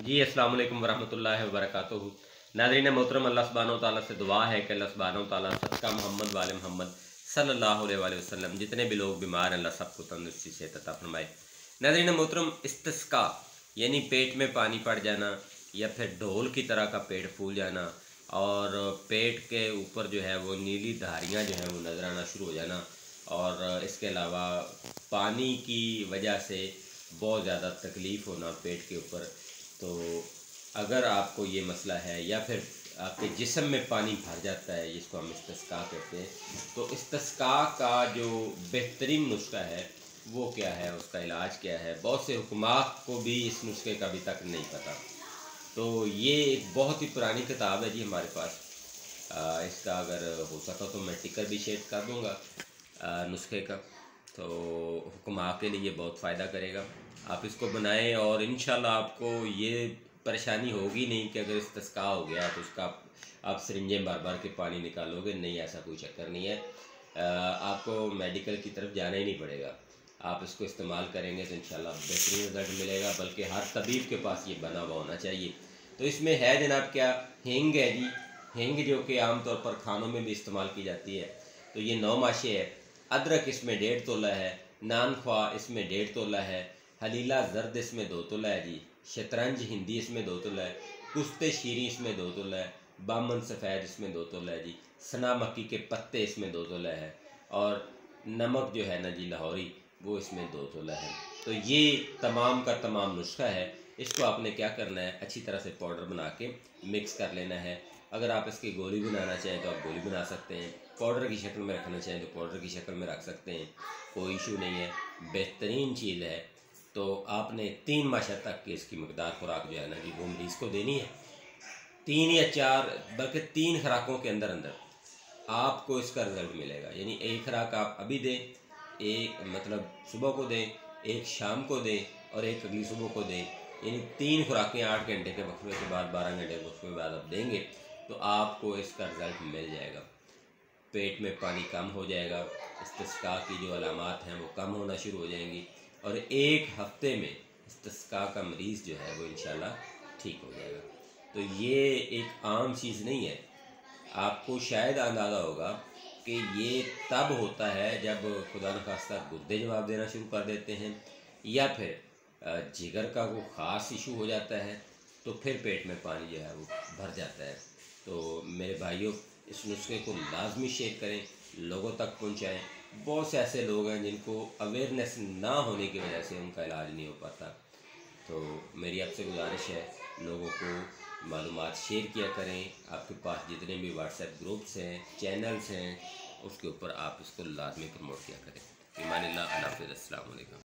जी, अस्सलाम वालेकुम वरहमतुल्लाहि वबरकातुहू। नाज़रीन मोहतरम, अल्लाह सुब्हानहू व तआला से दुआ है कि अल्लाह सुब्हानहू व तआला सदका मोहम्मद वाले मोहम्मद सल्लल्लाहु अलैहि वसल्लम जितने भी लोग बीमार हैं अल्लाह सबको तंदुरुस्ती सेहत अता फरमाए। नाज़रीन मोहतरम, इस्तिस्का यानी पेट में पानी पड़ जाना या फिर ढोल की तरह का पेट फूल जाना और पेट के ऊपर जो है वो नीली धारियाँ जो हैं वो नज़र आना शुरू हो जाना और इसके अलावा पानी की वजह से बहुत ज़्यादा तकलीफ़ होना पेट के ऊपर। तो अगर आपको ये मसला है या फिर आपके जिस्म में पानी भर जाता है जिसको हम इस्तिस्का कहते हैं, तो इस्तिस्का का जो बेहतरीन नुस्खा है वो क्या है, उसका इलाज क्या है, बहुत से हुक्मात को भी इस नुस्खे का अभी तक नहीं पता। तो ये एक बहुत ही पुरानी किताब है जी हमारे पास। इसका अगर हो सका तो मैं टिकर भी शेयर कर दूँगा नुस्खे का। तो हुक्मा के लिए बहुत फ़ायदा करेगा। आप इसको बनाएं और इंशाल्लाह आपको ये परेशानी होगी नहीं कि अगर इस्तिस्का हो गया तो उसका आप सिरिंजें भर भर के पानी निकालोगे। नहीं, ऐसा कोई चक्कर नहीं है। आपको मेडिकल की तरफ जाना ही नहीं पड़ेगा। आप इसको इस्तेमाल करेंगे तो इंशाल्लाह बेहतरीन रिज़ल्ट मिलेगा, बल्कि हर तबीब के पास ये बना हुआ होना चाहिए। तो इसमें है जनाब क्या, हींग है जी। हींग जो कि आम तौर पर खानों में भी इस्तेमाल की जाती है। तो ये 9 माशे है। अदरक इसमें 1.5 तोला है। नान ख्वा इसमें 1.5 तोला है। हलीला जर्द इसमें 2 तोला है जी। शतरंज हिंदी इसमें 2 तोला है। कुश्ते शीरी इसमें 2 तोला है। बामन सफ़ेद इसमें 2 तोला है जी। सना मक्की के पत्ते इसमें 2 तोला है। और नमक जो है ना जी लाहौरी, वो इसमें 2 तोला है। तो ये तमाम का तमाम नुस्खा है। इसको आपने क्या करना है, अच्छी तरह से पाउडर बना के मिक्स कर लेना है। अगर आप इसकी गोली बनाना चाहें तो आप गोली बना सकते हैं, पाउडर की शक्ल में रखना चाहें तो पाउडर की शक्ल में रख सकते हैं, कोई इशू नहीं है। बेहतरीन चीज़ है। तो आपने 3 माह तक की इसकी मकदार खुराक जो है ना जी वो मरीज़ को देनी है। 3 या 4 बल्कि 3 खुराकों के अंदर अंदर आपको इसका रिज़ल्ट मिलेगा। यानी एक खुराक आप अभी दें, एक मतलब सुबह को दें, एक शाम को दें और एक अगली सुबह को दें। यानी 3 खुराकें 8 घंटे के वक्फे के बाद, 12 घंटे के वक्फे के बाद आप देंगे तो आपको इसका रिज़ल्ट मिल जाएगा। पेट में पानी कम हो जाएगा, इस्तिस्का की जो अलामात हैं वो कम होना शुरू हो जाएंगी और 1 हफ़्ते में इस्तिस्का का मरीज़ जो है वो इंशाल्लाह ठीक हो जाएगा। तो ये एक आम चीज़ नहीं है। आपको शायद अंदाज़ा होगा कि ये तब होता है जब खुदा न खास्ता गुर्दे जवाब देना शुरू कर देते हैं या फिर जिगर का कोई ख़ास इशू हो जाता है, तो फिर पेट में पानी जो है वो भर जाता है। तो मेरे भाइयों, इस नुस्खे को लाजमी शेयर करें, लोगों तक पहुंचाएं। बहुत से ऐसे लोग हैं जिनको अवेयरनेस ना होने की वजह से उनका इलाज नहीं हो पाता। तो मेरी आपसे गुजारिश है, लोगों को मालूमात शेयर किया करें। आपके पास जितने भी व्हाट्सएप ग्रुप्स हैं, चैनल्स हैं, उसके ऊपर आप इसको लाजमी प्रमोट किया करें। ईमान अल्लाह, अल्लाह हाफ़िज़, अस्सलाम वालेकुम।